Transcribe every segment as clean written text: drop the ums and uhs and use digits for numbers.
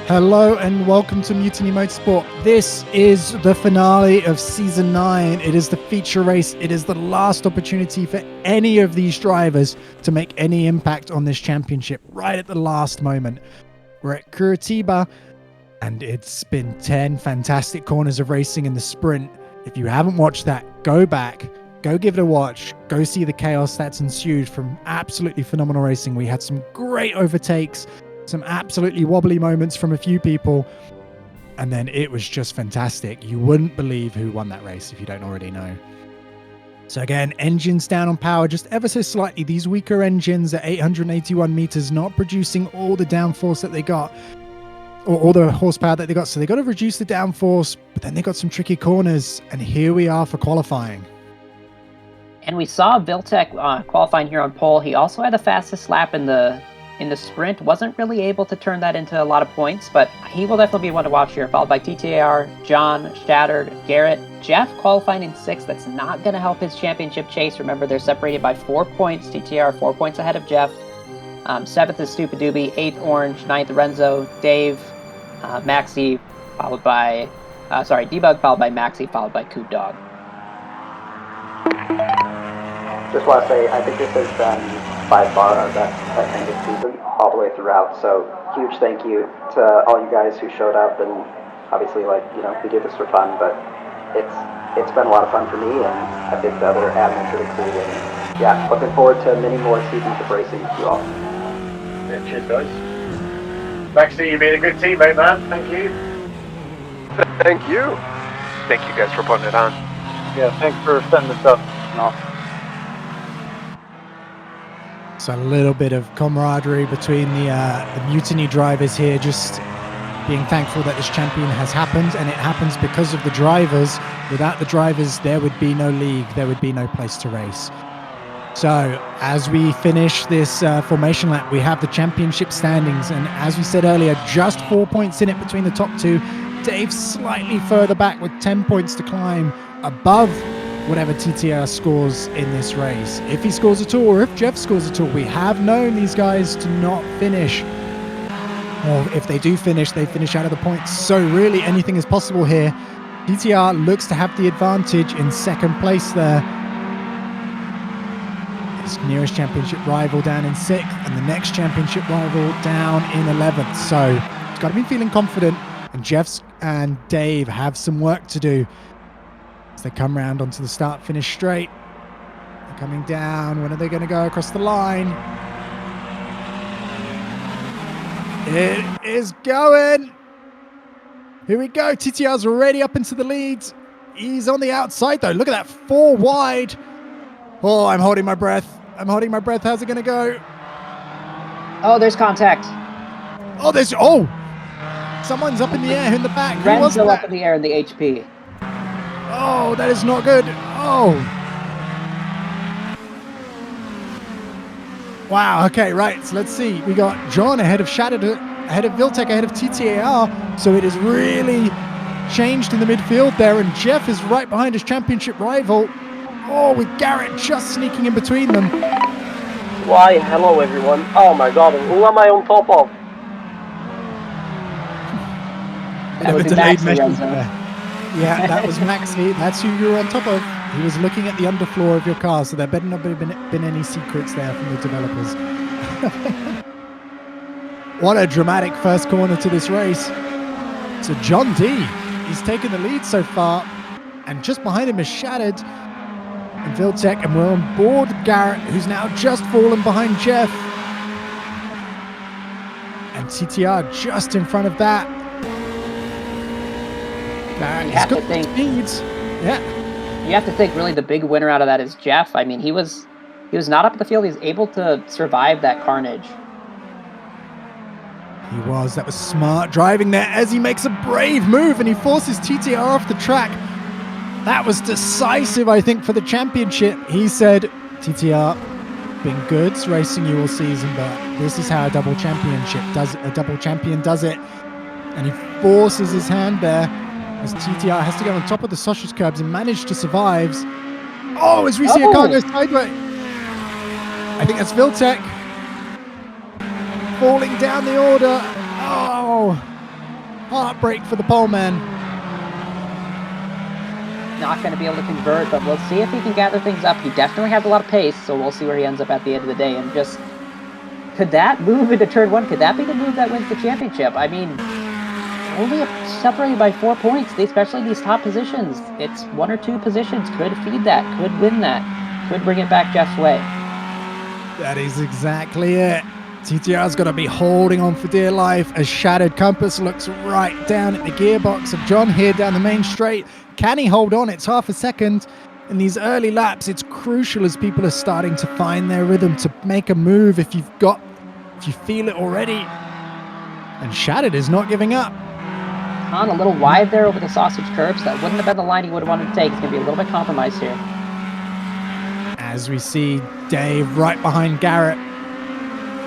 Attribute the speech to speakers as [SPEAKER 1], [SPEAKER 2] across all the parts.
[SPEAKER 1] Hello and welcome to Mutiny Motorsport. This is the finale of Season 9. It is the feature race. It is the last opportunity for any of these drivers to make any impact on this championship right at the last moment. We're at Curitiba and it's been 10 fantastic corners of racing in the sprint. If you haven't watched that, go back, go give it a watch, go see the chaos that's ensued from absolutely phenomenal racing. We had some great overtakes, some absolutely wobbly moments from a few people, and then it was just fantastic. You wouldn't believe who won that race if you don't already know. So again, engines down on power just ever so slightly. These weaker engines at 881 meters not producing all the downforce that they got, or all the horsepower that they got. So they got to reduce the downforce, but then they got some tricky corners, and here we are for qualifying.
[SPEAKER 2] And we saw Viltek qualifying here on pole. He also had the fastest lap in the sprint. Wasn't really able to turn that into a lot of points, but he will definitely be one to watch here, followed by TTAR, John, Shattered, Garrett. Jeff qualifying in 6th. That's not going to help his championship chase. Remember, they're separated by 4 points. TTAR 4 points ahead of Jeff. 7th is Stupid Doobie, 8th Orange, 9th Renzo, Dave, Maxi, followed by Debug, followed by Maxi, followed by Coop Dog.
[SPEAKER 3] Just want to say, I think this has been by far our best end of season all the way throughout. So huge thank you to all you guys who showed up, and obviously, we do this for fun, but it's been a lot of fun for me, and I think the other admins of the crew. And yeah, looking forward to many more seasons of racing with you all.
[SPEAKER 4] Yeah, cheers, guys. Maxie, you've been a good teammate, man. Thank you.
[SPEAKER 5] Thank you. Thank you guys for putting it on.
[SPEAKER 4] Yeah, thanks for setting this up. No.
[SPEAKER 1] So a little bit of camaraderie between the Mutiny drivers here, just being thankful that this champion has happened, and it happens because of the drivers. Without the drivers, there would be no league, there would be no place to race. So as we finish this formation lap, we have the championship standings, and as we said earlier, just 4 points in it between the top two. Dave slightly further back with 10 points to climb above whatever TTR scores in this race. If he scores at all, or if Jeff scores at all, we have known these guys to not finish. Or if they do finish, they finish out of the points. So really anything is possible here. TTR looks to have the advantage in 2nd place there. His nearest championship rival down in 6th, and the next championship rival down in 11th. So he's got to be feeling confident, and Jeff and Dave have some work to do. As they come round onto the start-finish straight. They're coming down. When are they going to go across the line? It is going. Here we go. TTR's already up into the lead. He's on the outside, though. Look at that. 4 wide. Oh, I'm holding my breath. How's it going to go?
[SPEAKER 2] Oh, there's contact.
[SPEAKER 1] Oh, someone's up in the air in the back.
[SPEAKER 2] Renzo up in the air in the HP.
[SPEAKER 1] Oh, that is not good. Oh. Wow, okay, right. So let's see. We got John ahead of Shattered, ahead of Viltek, ahead of TTAR. So it is really changed in the midfield there. And Jeff is right behind his championship rival. Oh, with Garrett just sneaking in between them.
[SPEAKER 6] Why, hello everyone. Oh my god, who am I on top of?
[SPEAKER 1] Yeah, that was Maxi. That's who you were on top of. He was looking at the underfloor of your car, so there better not have been any secrets there from the developers. What a dramatic first corner to this race. So John D, he's taken the lead so far, and just behind him is Shattered and Viltek, and we're on board Garrett, who's now just fallen behind Jeff. And TTR just in front of that. He's got the speeds. Yeah.
[SPEAKER 2] You have to think really the big winner out of that is Jeff. I mean, he was not up the field. He was able to survive that carnage.
[SPEAKER 1] He was. That was smart driving there as he makes a brave move and he forces TTR off the track. That was decisive, I think, for the championship. He said, TTR, been good racing you all season, but this is how a double champion does it. And he forces his hand there as TTR has to go on top of the sausage curbs and manage to survive. Oh, as we see a car go sideways. I think that's Viltek falling down the order. Oh, Heartbreak for the pole man.
[SPEAKER 2] Not going to be able to convert, but we'll see if he can gather things up. He definitely has a lot of pace, so we'll see where he ends up at the end of the day. And just, could that move into turn 1? Could that be the move that wins the championship? I mean, only separated by 4 points, especially these top positions. It's 1 or 2 positions could feed that, could win that, could bring it back Jeff's way.
[SPEAKER 1] That is exactly it. TTR's got to be holding on for dear life as Shattered Compass looks right down at the gearbox of John here down the main straight. Can he hold on? It's half a second. In these early laps, it's crucial as people are starting to find their rhythm to make a move if you feel it already. And Shattered is not giving up.
[SPEAKER 2] On a little wide there over the sausage curbs. That wouldn't have been the line he would have wanted to take. He's going to be a little bit compromised here.
[SPEAKER 1] As we see Dave right behind Garrett.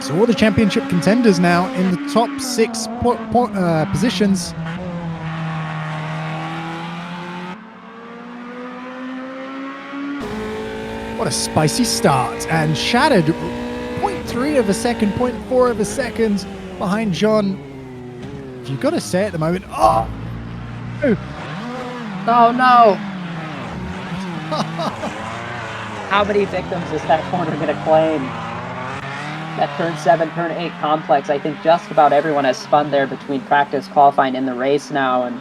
[SPEAKER 1] So all the championship contenders now in the top 6 positions. What a spicy start. And Shattered 0.3 of a second, 0.4 of a second behind John. You've got to say at the moment, oh
[SPEAKER 2] no. How many victims is that corner going to claim? That turn 7, turn 8 complex, I think just about everyone has spun there between practice, qualifying, and the race now, and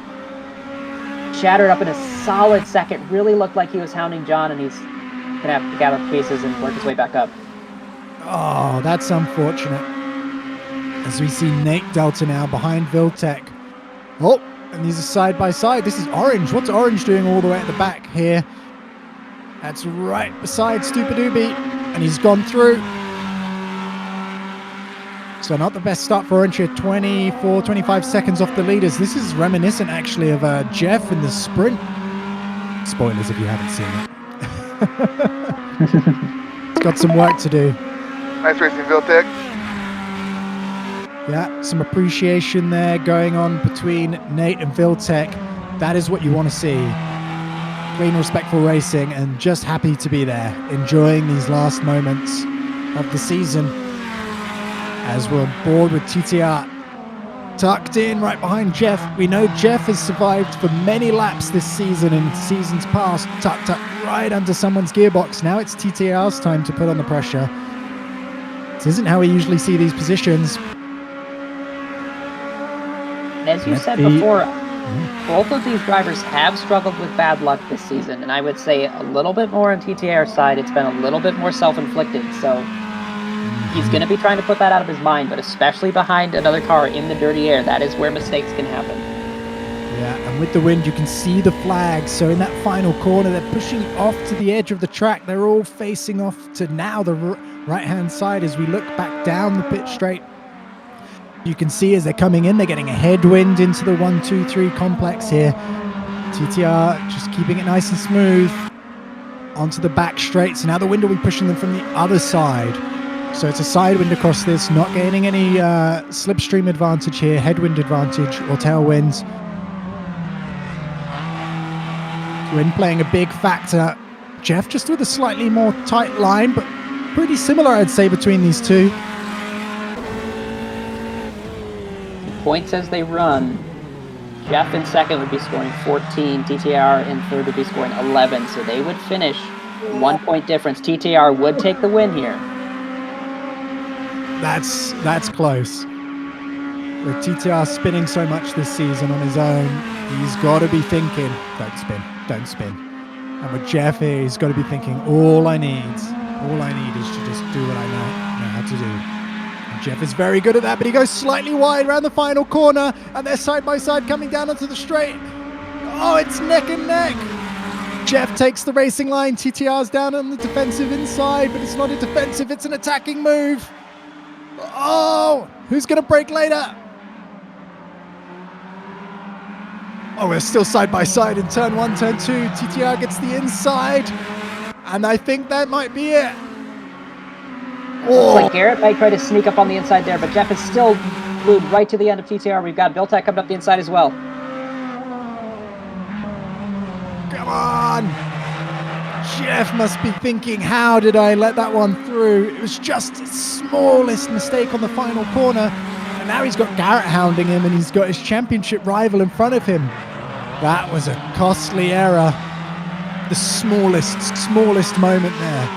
[SPEAKER 2] Shattered up in a solid second. Really looked like he was hounding John, and he's going to have to gather paces and work his way back up.
[SPEAKER 1] Oh, that's unfortunate. As we see Nate Delta now behind Viltec. Oh, and these are side by side. This is Orange. What's Orange doing all the way at the back here? That's right beside Stupid Ubi, and he's gone through. So not the best start for Orange here, 24, 25 seconds off the leaders. This is reminiscent actually of Jeff in the sprint. Spoilers if you haven't seen it. It's got some work to do.
[SPEAKER 5] Nice racing, Viltec.
[SPEAKER 1] Yeah, some appreciation there going on between Nate and Viltec. That is what you want to see. Clean, respectful racing, and just happy to be there, enjoying these last moments of the season. As we're on board with TTR, tucked in right behind Jeff. We know Jeff has survived for many laps this season and seasons past, tucked up right under someone's gearbox. Now it's TTR's time to put on the pressure. This isn't how we usually see these positions.
[SPEAKER 2] And as you said before, both of these drivers have struggled with bad luck this season, and I would say a little bit more on TTR's side. It's been a little bit more self-inflicted, so he's going to be trying to put that out of his mind, but especially behind another car in the dirty air, that is where mistakes can happen.
[SPEAKER 1] Yeah, and with the wind, you can see the flags. So in that final corner, they're pushing off to the edge of the track. They're all facing off to now the right-hand side as we look back down the pit straight. You can see as they're coming in, they're getting a headwind into the 1, 2, 3 complex here. TTR just keeping it nice and smooth onto the back straight. So now the wind will be pushing them from the other side. So it's a side wind across this, not gaining any slipstream advantage here, headwind advantage or tailwinds. Wind playing a big factor. Jeff just with a slightly more tight line, but pretty similar, I'd say, between these two.
[SPEAKER 2] Points as they run. Jeff in second would be scoring 14, TTR in third would be scoring 11, so they would finish 1 point difference. TTR would take the win here.
[SPEAKER 1] That's close. With TTR spinning so much this season on his own, he's got to be thinking, don't spin. And with Jeff here, he's got to be thinking, all I need is to just do what I know how to do. And Jeff is very good at that, but he goes slightly wide around the final corner, and they're side by side coming down onto the straight. Oh, it's neck and neck. Jeff takes the racing line. TTR's down on the defensive inside, but it's not a defensive, it's an attacking move. Oh, who's going to break later? Oh, we're still side by side in turn 1, turn 2. TTR gets the inside, and I think that might be it.
[SPEAKER 2] Looks like Garrett might try to sneak up on the inside there, but Jeff is still glued right to the end of TTR. We've got Viltec coming up the inside as well.
[SPEAKER 1] Come on. Jeff must be thinking, how did I let that one through? It was just the smallest mistake on the final corner, and now he's got Garrett hounding him, and he's got his championship rival in front of him. That was a costly error. The smallest moment there.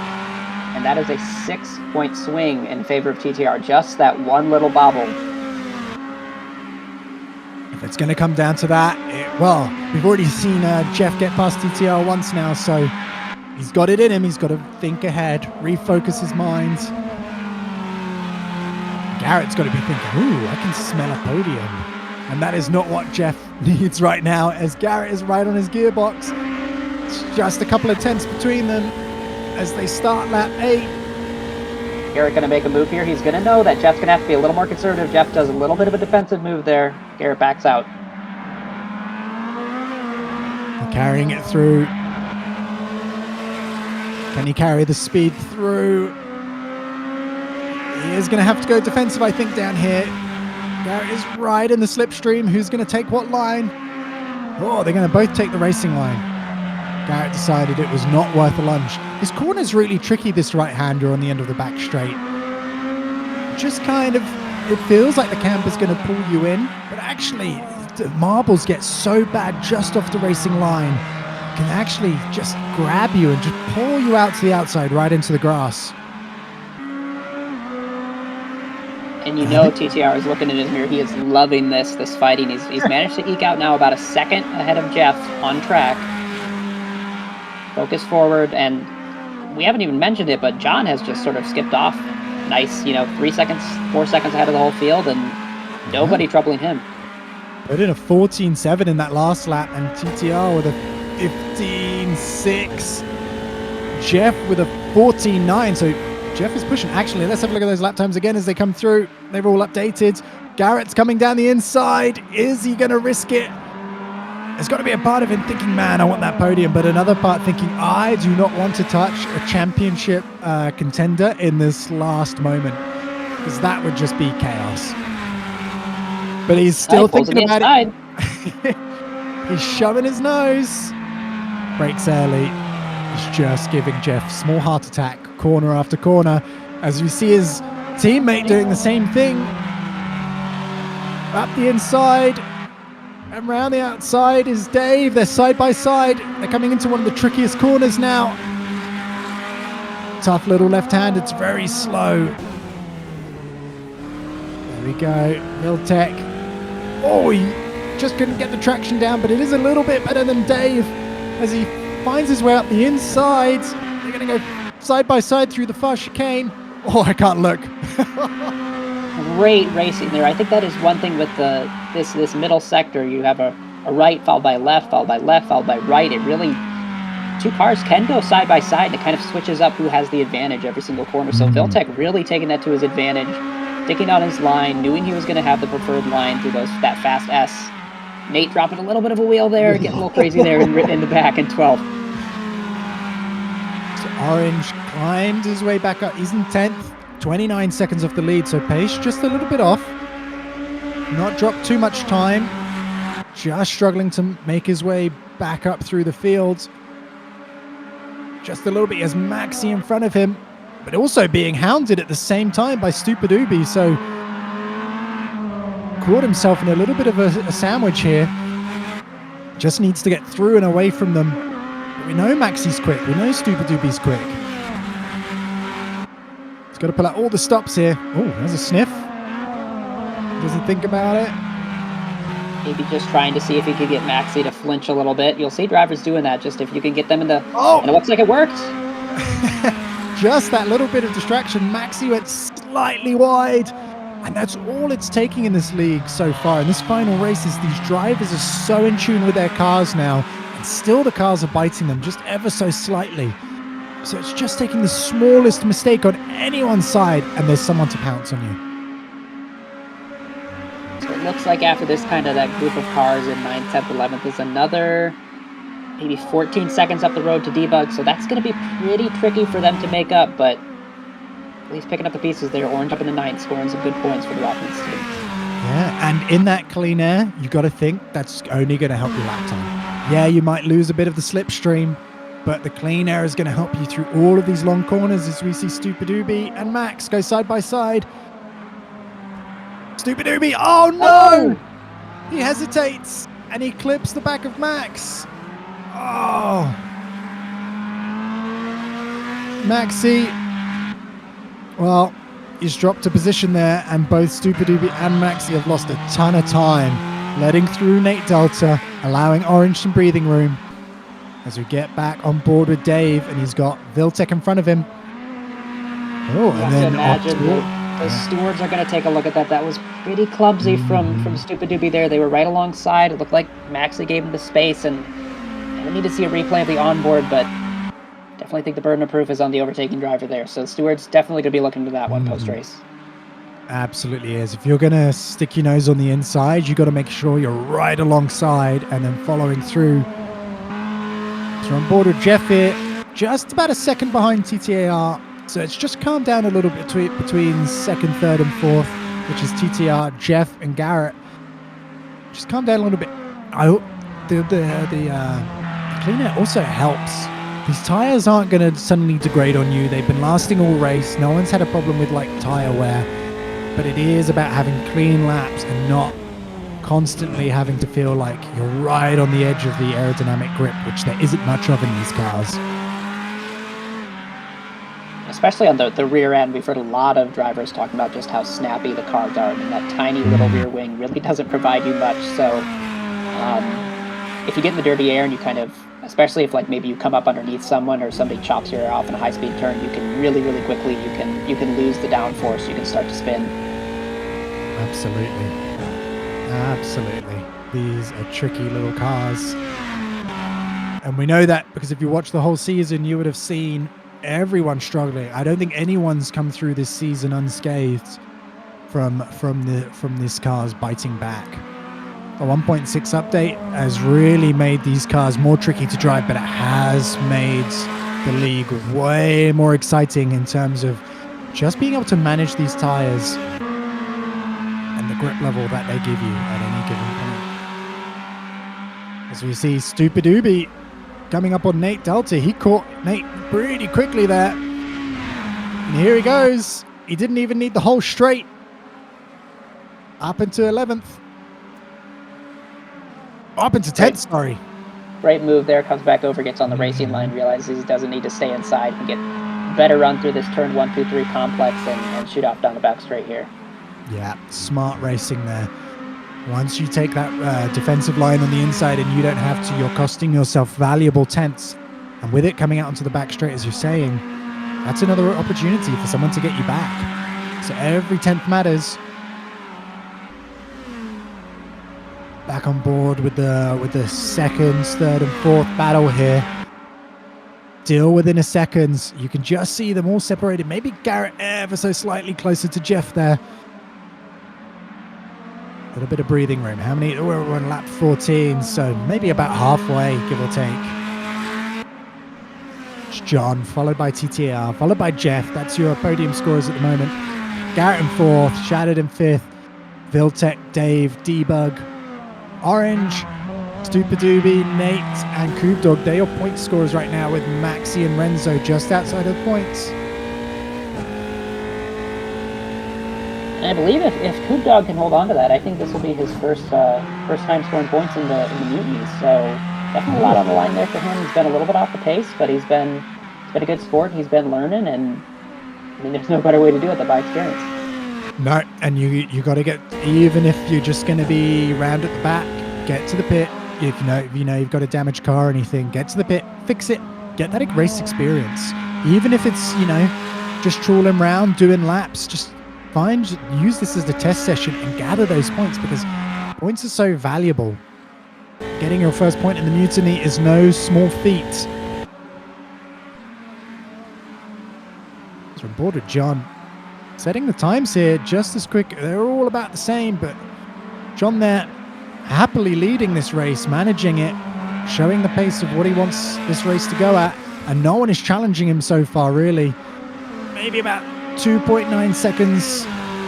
[SPEAKER 2] And that is a 6-point swing in favor of TTR. Just that one little bobble.
[SPEAKER 1] If it's going to come down to that, well, we've already seen Jeff get past TTR once now, so he's got it in him. He's got to think ahead, refocus his mind. Garrett's got to be thinking, ooh, I can smell a podium. And that is not what Jeff needs right now, as Garrett is right on his gearbox. It's just a couple of tenths between them as they start lap 8.
[SPEAKER 2] Garrett going to make a move here. He's going to know that Jeff's going to have to be a little more conservative. Jeff does a little bit of a defensive move there. Garrett backs out.
[SPEAKER 1] Carrying it through. Can he carry the speed through? He is going to have to go defensive, I think, down here. Garrett is right in the slipstream. Who's going to take what line? Oh, they're going to both take the racing line. Garrett decided it was not worth a lunge. His corner's really tricky, this right-hander on the end of the back straight. Just kind of, it feels like the camper's going to pull you in, but actually, the marbles get so bad just off the racing line, it can actually just grab you and just pull you out to the outside, right into the grass.
[SPEAKER 2] And you know TTR is looking in his mirror. He is loving this fighting. He's managed to eke out now about a second ahead of Jeff on track. Focus forward, and we haven't even mentioned it, but John has just sort of skipped off. Nice, 3 seconds, 4 seconds ahead of the whole field, and nobody troubling him.
[SPEAKER 1] Put in a 14.7 in that last lap, and TTR with a 15.6. Jeff with a 14.9, so Jeff is pushing. Actually, let's have a look at those lap times again as they come through. They're all updated. Garrett's coming down the inside. Is he going to risk it? There's got to be a part of him thinking, man, I want that podium, but another part thinking, I do not want to touch a championship contender in this last moment, because that would just be chaos. But he's still thinking about it. He's shoving his nose. Brakes early. He's just giving Jeff small heart attack, corner after corner, as we see his teammate doing the same thing. Up the inside. And round the outside is Dave. They're side by side. They're coming into one of the trickiest corners now. Tough little left hand. It's very slow. There we go. Miltech. Oh, he just couldn't get the traction down, but it is a little bit better than Dave as he finds his way up the inside. They're going to go side by side through the far chicane. Oh, I can't look.
[SPEAKER 2] Great racing there. I think that is one thing with this middle sector. You have a right followed by left, followed by left, followed by right. It really, two cars can go side by side, and it kind of switches up who has the advantage every single corner. So Viltech really taking that to his advantage, sticking on his line, knowing he was going to have the preferred line through that fast S. Nate dropping a little bit of a wheel there, getting a little crazy there in the back in 12.
[SPEAKER 1] So Orange climbed his way back up. He's in 10th. 29 seconds off the lead, so pace just a little bit off. Not dropped too much time. Just struggling to make his way back up through the field. Just a little bit. He has Maxi in front of him, but also being hounded at the same time by Stupid Ubi, so caught himself in a little bit of a sandwich here. Just needs to get through and away from them. But we know Maxi's quick. We know Stupid Ubi's quick. He's got to pull out all the stops here. Oh, there's a sniff. Doesn't think about it.
[SPEAKER 2] Maybe just trying to see if he could get Maxi to flinch a little bit. You'll see drivers doing that, just if you can get them in the... Oh! And it looks like it worked.
[SPEAKER 1] Just that little bit of distraction. Maxi went slightly wide. And that's all it's taking in this league so far. In this final race is these drivers are so in tune with their cars now. And still the cars are biting them just ever so slightly. So it's just taking the smallest mistake on anyone's side, and there's someone to pounce on you.
[SPEAKER 2] So it looks like after this that group of cars in 9th, 10th, 11th is another maybe 14 seconds up the road to debug. So that's going to be pretty tricky for them to make up, but at least picking up the pieces there. Orange up in the 9th, scoring some good points for the offense team.
[SPEAKER 1] Yeah, and in that clean air, you got to think that's only going to help your lap time. Yeah, you might lose a bit of the slipstream, but the clean air is going to help you through all of these long corners as we see Stupid Ubi and Max go side by side. Stupid Ubi. Oh no! He hesitates and he clips the back of Max. Oh. Maxi. Well, he's dropped a position there, and both Stupid Ubi and Maxi have lost a ton of time, letting through Nate Delta, allowing Orange some breathing room. As we get back on board with Dave, and he's got Viltec in front of him. Oh, and then
[SPEAKER 2] imagine the stewards are going to take a look at that. That was pretty clumsy from Stupid Doobie there. They were right alongside. It looked like Maxley gave him the space, and we need to see a replay of the onboard, but definitely think the burden of proof is on the overtaking driver there. So the stewards definitely going to be looking to that one post-race.
[SPEAKER 1] Absolutely is. If you're going to stick your nose on the inside, you got to make sure you're right alongside and then following through. So we're on board with Jeff here, just about a second behind TTAR. So it's just calmed down a little bit between second, third, and fourth, which is TTR, Jeff, and Garrett. Just calm down a little bit. I hope the clean air also helps. These tires aren't going to suddenly degrade on you. They've been lasting all race. No one's had a problem with like tire wear, but it is about having clean laps and not constantly having to feel like you're right on the edge of the aerodynamic grip, which there isn't much of in these cars.
[SPEAKER 2] Especially on the rear end, we've heard a lot of drivers talking about just how snappy the cars are. I mean, that tiny little rear wing really doesn't provide you much. So if you get in the dirty air and you kind of, especially if like maybe you come up underneath someone or somebody chops your air off in a high-speed turn, you can really quickly, you can lose the downforce. You can start to spin.
[SPEAKER 1] Absolutely. These are tricky little cars. And we know that because if you watch the whole season, you would have seen everyone struggling. I don't think anyone's come through this season unscathed from these cars biting back. The 1.6 update has really made these cars more tricky to drive, but it has made the league way more exciting in terms of just being able to manage these tires and the grip level that they give you at any given point. As we see Stupid Ubi coming up on Nate Delta. He caught Nate pretty quickly there. And here he goes. He didn't even need the whole straight. Up into 11th. Up into 10th, sorry.
[SPEAKER 2] Great move there. Comes back over, gets on the racing line, realizes he doesn't need to stay inside. Can get better run through this turn 1, 2, 3 complex and shoot off down the back straight here.
[SPEAKER 1] Yeah, smart racing there. Once you take that defensive line on the inside and you don't have to, you're costing yourself valuable tenths. And with it coming out onto the back straight, as you're saying, that's another opportunity for someone to get you back. So every tenth matters. Back on board with the second, third, and fourth battle here. Still within a second. You can just see them all separated. Maybe Garrett ever so slightly closer to Jeff there. A little bit of breathing room. How many? We're on lap 14, so maybe about halfway, give or take. It's John, followed by TTAR, followed by Jeff. That's your podium scorers at the moment. Garrett in fourth, Shattered in fifth, Viltec, Dave, Debug, Orange, Stupid Doobie, Nate, and Koobdog. They're your point scorers right now with Maxi and Renzo just outside of the points.
[SPEAKER 2] And I believe if Koobdog can hold on to that, I think this will be his first time scoring points in the mutinies. So definitely a lot on the line there for him. He's been a little bit off the pace, but he's been a good sport. He's been learning, and I mean, there's no better way to do it than by experience.
[SPEAKER 1] No, and you got to get, even if you're just going to be round at the back, get to the pit. If you know you've got a damaged car or anything, get to the pit, fix it, get that race experience. Even if it's just trawling around, doing laps, just use this as the test session and gather those points, because points are so valuable. Getting your first point in the mutiny is no small feat. So on board with John. Setting the times here just as quick. They're all about the same, but John there happily leading this race, managing it, showing the pace of what he wants this race to go at, and no one is challenging him so far, really. Maybe about 2.9 seconds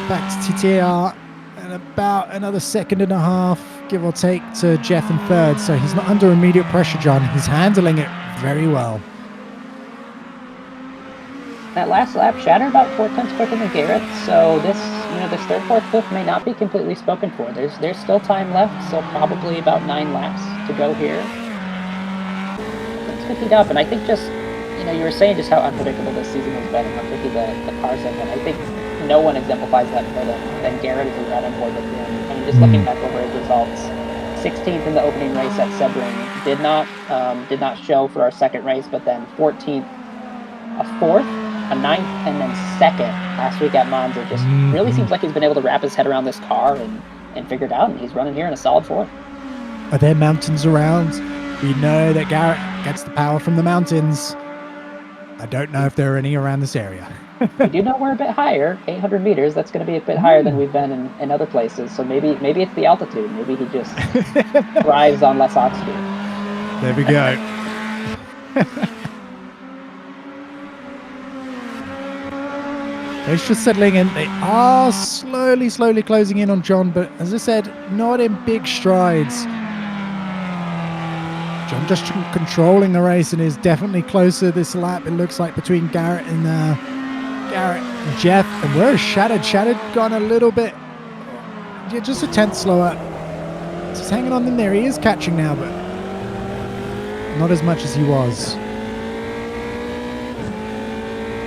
[SPEAKER 1] back to TTAR and about another second and a half, give or take, to Jeff in third. So he's not under immediate pressure, John. He's handling it very well.
[SPEAKER 2] That last lap, Shatter about 4 tenths quicker than Garrett, so this third, fourth, fifth may not be completely spoken for. There's still time left, so probably about 9 laps to go here. Things could heat up, and I think just, you were saying just how unpredictable this season has been and how tricky the cars have been. I think no one exemplifies that more than Garrett as we got on board with him. I mean, just looking back over his results, 16th in the opening race at Sebring, did not show for our second race, but then 14th, a 4th, a 9th, and then 2nd last week at Monza. Just really seems like he's been able to wrap his head around this car and figure it out, and he's running here in a solid 4th.
[SPEAKER 1] Are there mountains around? We know that Garrett gets the power from the mountains. I don't know if there are any around this area.
[SPEAKER 2] We do know we're a bit higher, 800 meters. That's going to be a bit higher than we've been in other places. So maybe it's the altitude. Maybe he just thrives on less oxygen.
[SPEAKER 1] There we go. It's just settling in. They are slowly closing in on John, but as I said, not in big strides. John just controlling the race and is definitely closer this lap, it looks like, between Garrett and Jeff. And where is Shattered? Shattered gone a little bit, just a tenth slower. He's hanging on in there. He is catching now, but not as much as he was.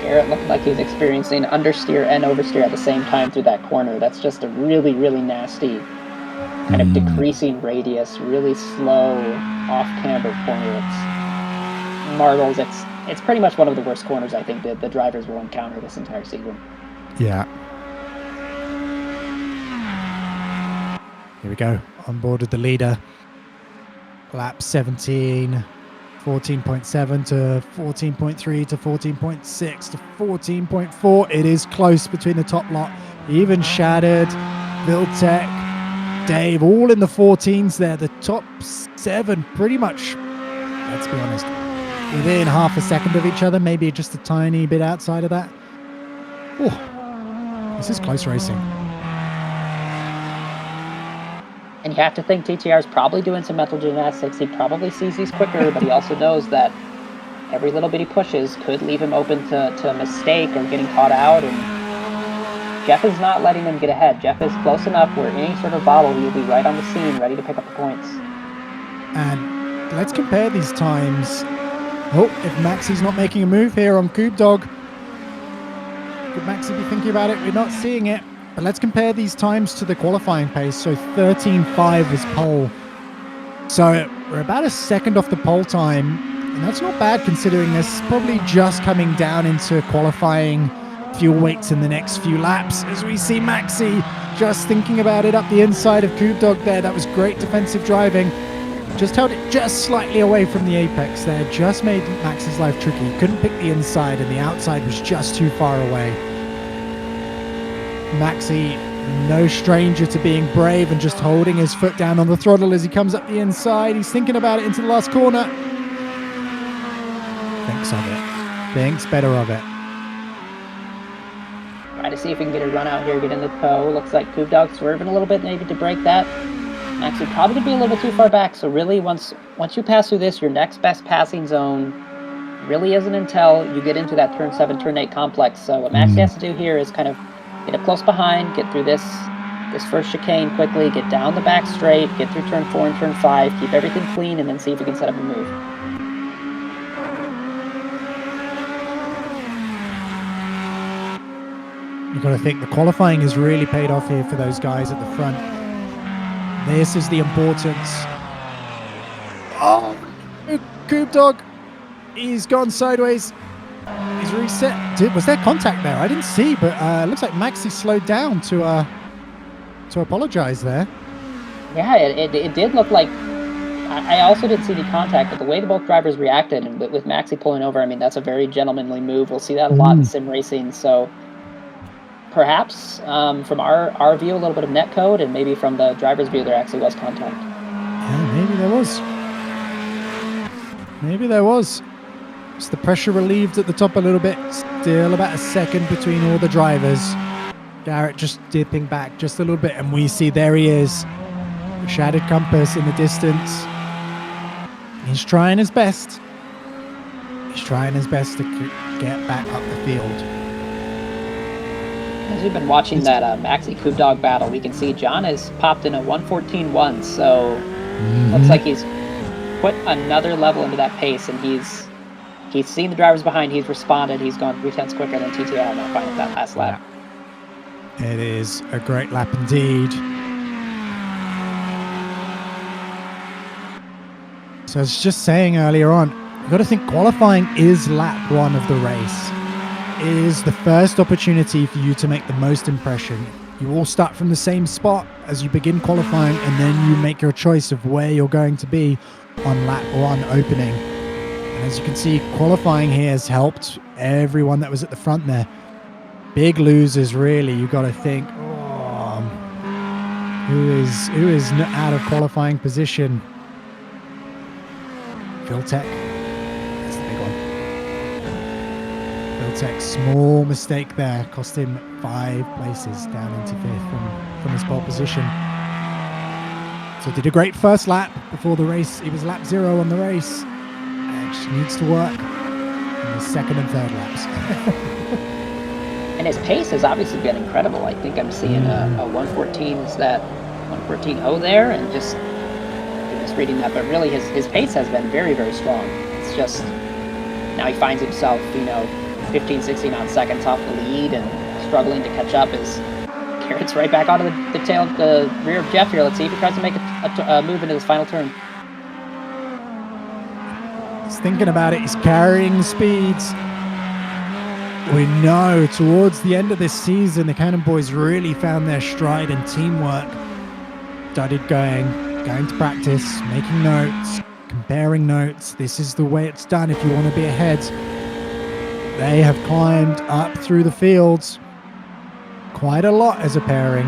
[SPEAKER 2] Garrett looked like he's experiencing understeer and oversteer at the same time through that corner. That's just a really, really nasty kind of decreasing radius, really slow off-camber corner. It's marbles. It's pretty much one of the worst corners I think that the drivers will encounter this entire season.
[SPEAKER 1] Yeah. Here we go. On board with the leader. Lap 17. 14.7 to 14.3 to 14.6 to 14.4. It is close between the top lot. Even Shattered, Viltec, Dave, all in the 14s there. The top 7 pretty much, let's be honest, within half a second of each other, maybe just a tiny bit outside of that. Oh, this is close racing.
[SPEAKER 2] And you have to think TTR is probably doing some mental gymnastics. He probably sees these quicker, but he also knows that every little bit he pushes could leave him open to a mistake or getting caught out. And Jeff is not letting him get ahead. Jeff is close enough where any sort of bottle, he'll be right on the scene, ready to pick up the points.
[SPEAKER 1] And let's compare these times. Oh, if Maxi's not making a move here on Coob Dog. Could Maxi be thinking about it? We're not seeing it. But let's compare these times to the qualifying pace. So 13.5 was pole. So we're about a second off the pole time. And that's not bad considering this probably just coming down into qualifying fuel weights in the next few laps. As we see Maxi just thinking about it up the inside of Coob Dog there. That was great defensive driving. Just held it just slightly away from the apex there. Just made Maxi's life tricky. He couldn't pick the inside and the outside was just too far away. Maxi, no stranger to being brave and just holding his foot down on the throttle as he comes up the inside. He's thinking about it into the last corner. Thinks of it. Thinks better of it.
[SPEAKER 2] Try to see if we can get a run out here, get in the tow. Looks like Coob Dog swerving a little bit maybe to break that. Maxi probably going to be a little bit too far back. So really, once you pass through this, your next best passing zone really isn't until you get into that turn 7, turn 8 complex. So what Maxi has to do here is kind of get up close behind, get through this first chicane quickly, get down the back straight, get through turn 4 and turn 5, keep everything clean, and then see if we can set up a move.
[SPEAKER 1] You've got to think the qualifying has really paid off here for those guys at the front. This is the importance. Oh, Coob Dog. He's gone sideways. He's reset. Was there contact there? I didn't see, but it looks like Maxi slowed down to apologize there.
[SPEAKER 2] Yeah, it did look like. I also didn't see any contact, but the way both drivers reacted, and with Maxi pulling over, I mean, that's a very gentlemanly move. We'll see that a lot in sim racing. So perhaps from our view, a little bit of net code, and maybe from the driver's view, there actually was contact.
[SPEAKER 1] Yeah, maybe there was. Maybe there was. Just the pressure relieved at the top a little bit. Still about a second between all the drivers. Garrett just dipping back just a little bit, and we see there he is. The Shattered Compass in the distance. He's trying his best. He's trying his best to get back up the field.
[SPEAKER 2] As we've been watching that Maxi Coupe Dog battle, we can see John has popped in a 1:14.1, so looks like he's put another level into that pace, and he's seen the drivers behind, he's responded, he's gone 3/10 quicker than TTAR on that last lap.
[SPEAKER 1] It is a great lap indeed. So I was just saying earlier on, you've got to think qualifying is lap 1 of the race. It is the first opportunity for you to make the most impression. You all start from the same spot as you begin qualifying, and then you make your choice of where you're going to be on lap 1 opening. And as you can see, qualifying here has helped everyone that was at the front there. Big losers, really. You got to think, who is out of qualifying position? Viltech. That's the big one. Viltech, small mistake there, cost him 5 places down into 5th from his pole position. So did a great first lap before the race. He was lap 0 on the race. And just needs to work in the second and third laps.
[SPEAKER 2] And his pace has obviously been incredible. I think I'm seeing a 114, is that 114.0 there, and just reading that, but really his pace has been very, very strong. It's just now he finds himself, 15, 16 on seconds off the lead and struggling to catch up as Garrett's right back onto the tail of the rear of Jeff here. Let's see if he tries to make a move into this final turn.
[SPEAKER 1] He's thinking about it. He's carrying speeds. We know towards the end of this season, the Cannon Boys really found their stride and teamwork. Started going to practice, making notes, comparing notes. This is the way it's done if you want to be ahead. They have climbed up through the fields quite a lot as a pairing.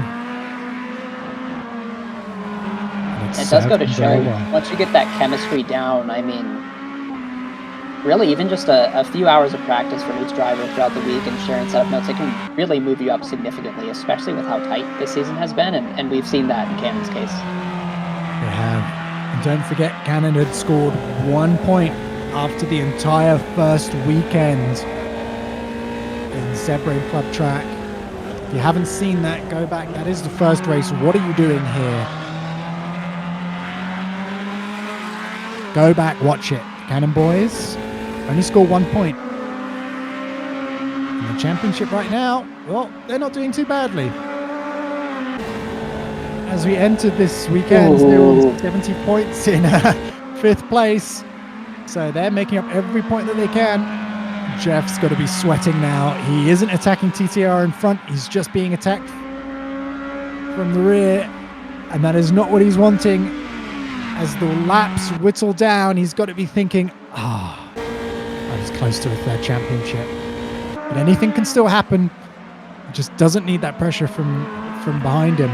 [SPEAKER 2] It does go to show, once you get that chemistry down, I mean, really even just a few hours of practice from each driver throughout the week and sharing setup notes, it can really move you up significantly, especially with how tight this season has been, and we've seen that in Cannon's case.
[SPEAKER 1] They have. And don't forget, Cannon had scored 1 point after the entire first weekend in Sebring Club Track. If you haven't seen that, go back. That is the first race. What are you doing here? Go back, watch it. Cannon Boys only score 1 point. In the championship right now, well, they're not doing too badly. As we entered this weekend, they were on 70 points in 5th place. So they're making up every point that they can. Jeff's got to be sweating now. He isn't attacking TTR in front. He's just being attacked from the rear. And that is not what he's wanting. As the laps whittle down, he's got to be thinking, I was close to a 3rd championship. But anything can still happen. He just doesn't need that pressure from behind him.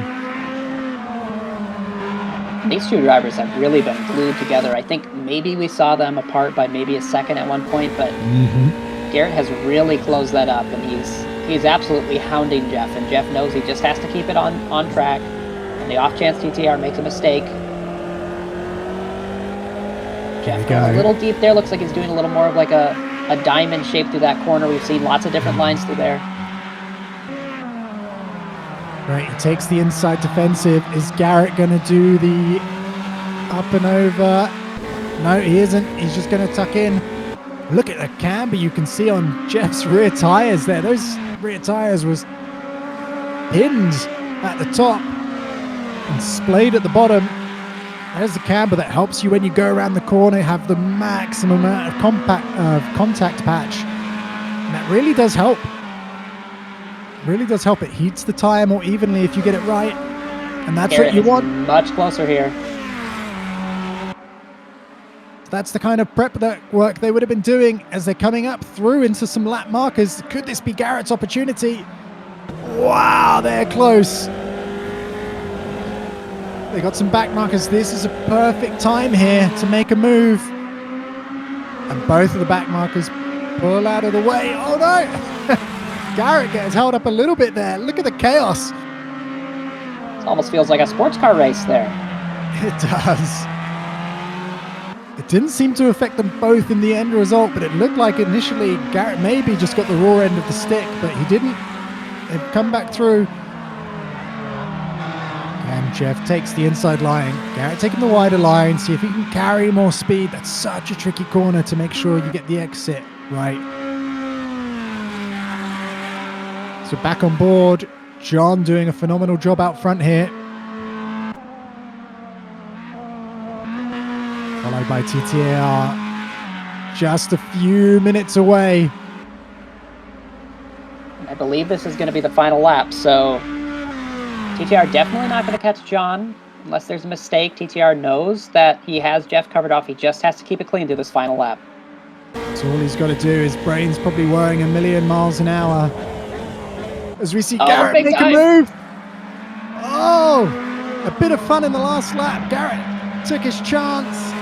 [SPEAKER 2] These two drivers have really been glued together. I think maybe we saw them apart by maybe a second at one point, but Garrett has really closed that up, and he's absolutely hounding Jeff, and Jeff knows he just has to keep it on track. And the off chance TTR makes a mistake, Jeff going a little deep there. Looks like he's doing a little more of like a diamond shape through that corner. We've seen lots of different lines through there.
[SPEAKER 1] Right, he takes the inside defensive. Is Garrett going to do the up and over? No, he isn't. He's just going to tuck in. Look at the camber you can see on Jeff's rear tires there. Those rear tires was pinned at the top and splayed at the bottom. There's the camber that helps you when you go around the corner, have the maximum amount of contact patch. And that really does help. Really does help. It heats the tire more evenly if you get it right, and that's Garrett what you want.
[SPEAKER 2] Much closer here.
[SPEAKER 1] That's the kind of prep work they would have been doing as they're coming up through into some lap markers. Could this be Garrett's opportunity? Wow, they're close. They got some back markers. This is a perfect time here to make a move, and both of the back markers pull out of the way. Oh no! Garrett gets held up a little bit there. Look at the chaos.
[SPEAKER 2] It almost feels like a sports car race there.
[SPEAKER 1] It does. It didn't seem to affect them both in the end result, but it looked like initially Garrett maybe just got the raw end of the stick, but he didn't. They've come back through. And Jeff takes the inside line. Garrett taking the wider line, see if he can carry more speed. That's such a tricky corner to make sure you get the exit right. So back on board. John doing a phenomenal job out front here. Followed by TTAR. Just a few minutes away.
[SPEAKER 2] I believe this is going to be the final lap, so TTR definitely not going to catch John unless there's a mistake. TTR knows that he has Jeff covered off. He just has to keep it clean through this final lap.
[SPEAKER 1] So all he's got to do, his brain's probably whirring a million miles an hour. As we see Garrett make a move. Oh, a bit of fun in the last lap. Garrett took his chance.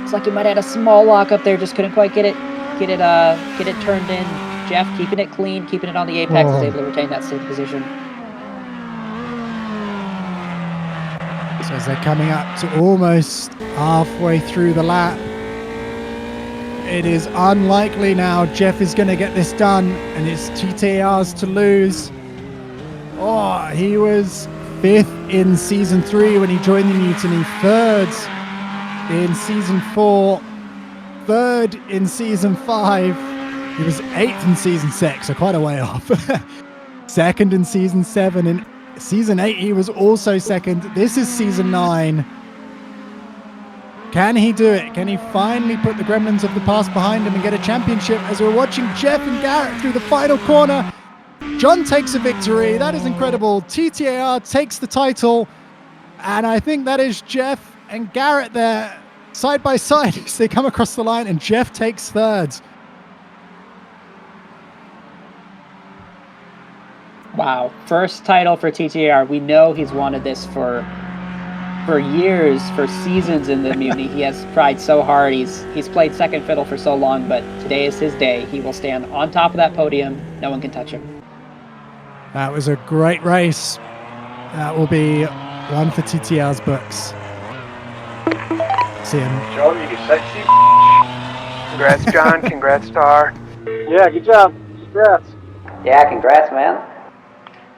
[SPEAKER 2] Looks like he might have had a small lock up there, just couldn't quite get it turned in. Jeff keeping it clean, keeping it on the apex, is able to retain that safe position.
[SPEAKER 1] So as they're coming up to almost halfway through the lap, it is unlikely now Jeff is going to get this done, and it's TTAR's to lose. Oh, he was 5th in Season 3 when he joined the Mutiny, 3rd in Season 4, 3rd in Season 5. He was 8th in Season 6, so quite a way off. 2nd in Season 7. In Season 8, he was also 2nd. This is Season 9. Can he do it? Can he finally put the gremlins of the past behind him and get a championship? As we're watching Jeff and Garrett through the final corner, John takes a victory. That is incredible. TTAR takes the title. And I think that is Jeff and Garrett there side by side as they come across the line, and Jeff takes 3rd.
[SPEAKER 2] Wow, first title for TTAR. We know he's wanted this for years, for seasons in the Mutiny. He has tried so hard. He's played second fiddle for so long, but today is his day. He will stand on top of that podium. No one can touch him.
[SPEAKER 1] That was a great race. That will be one for TTR's books. See him.
[SPEAKER 4] John, you sexy.
[SPEAKER 5] Congrats, John. Congrats, Tar.
[SPEAKER 6] Yeah, good job. Congrats.
[SPEAKER 3] Yeah, congrats, man.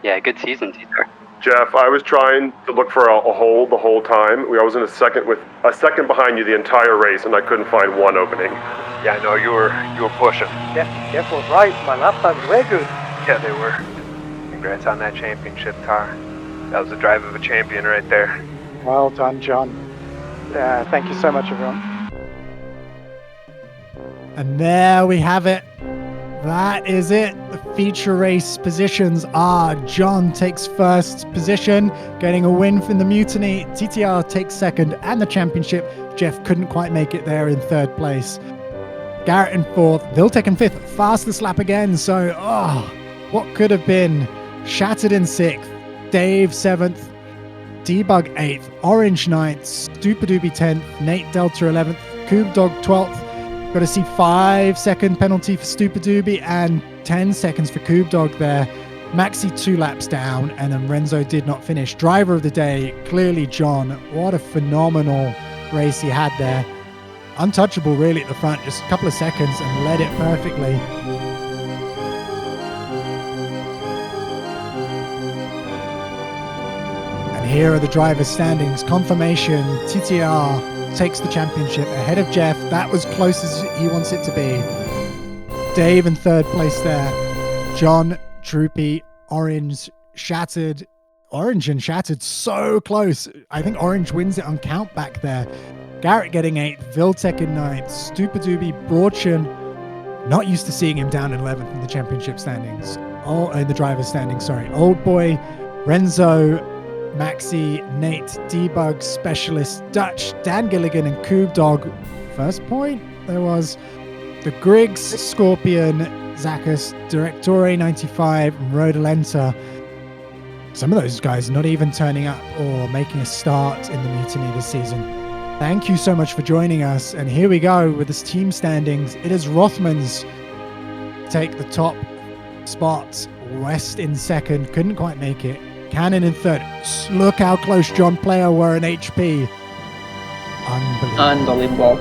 [SPEAKER 7] Yeah, good season, TTAR.
[SPEAKER 5] Jeff, I was trying to look for a hole the whole time. I was in a second behind you the entire race, and I couldn't find one opening. Yeah, I know you were pushing.
[SPEAKER 6] Yeah, Jeff was right. My lap times were good.
[SPEAKER 5] Yeah, they were. Congrats on that championship, Tar. That was the drive of a champion right there.
[SPEAKER 8] Well done, John. Thank you so much, everyone.
[SPEAKER 1] And there we have it. That is it. The feature race positions are John takes 1st position, getting a win from the Mutiny. TTR takes 2nd and the championship. Jeff couldn't quite make it there in 3rd place. Garrett in 4th. Viltek in 5th. Fastest lap again. So, what could have been? Shattered in 6th. Dave 7th. Debug 8th. Orange 9th. Stupidoobie 10th. Nate Delta 11th. Coob Dog 12th. Got to see 5-second penalty for Stupidoobie and 10 seconds for Coob Dog there. Maxi 2 laps down, and then Renzo did not finish. Driver of the day, clearly John. What a phenomenal race he had there. Untouchable really at the front, just a couple of seconds and led it perfectly. And here are the driver standings. Confirmation, TTR takes the championship ahead of Jeff. That was close as he wants it to be. Dave in 3rd place there. John, Droopy, Orange, Shattered. Orange and Shattered so close. I think Orange wins it on count back there. Garrett getting 8th. Viltek in 9th. Stupidoobie, Broadchen. Not used to seeing him down in 11th in the championship standings. In the driver's standings, sorry. Old Boy, Renzo, Maxi, Nate, Debug, Specialist, Dutch, Dan Gilligan, and Coob Dog. First point, there was the Griggs, Scorpion, Zacchus, Directore 95, and Rodolenta. Some of those guys not even turning up or making a start in the Mutiny this season. Thank you so much for joining us. And here we go with this team standings. It is Rothmans take the top spot. West in 2nd, couldn't quite make it. Cannon in 3rd. Look how close John Player were in HP. Unbelievable.
[SPEAKER 2] Unbelievable.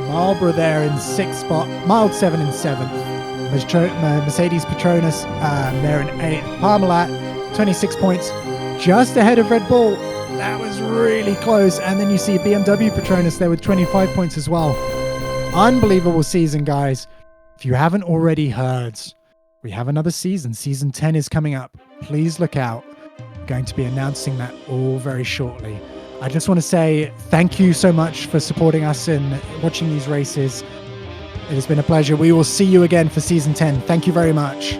[SPEAKER 1] Marlboro there in 6th spot, Mild 7 in 7th. Mercedes Petronas there in 8th. Parmalat, 26 points, just ahead of Red Bull. That was really close. And then you see BMW Petronas there with 25 points as well. Unbelievable season, guys. If you haven't already heard, we have another season. Season 10 is coming up. Please look out. I'm going to be announcing that all very shortly. I just want to say thank you so much for supporting us and watching these races. It has been a pleasure. We will see you again for season 10. Thank you very much.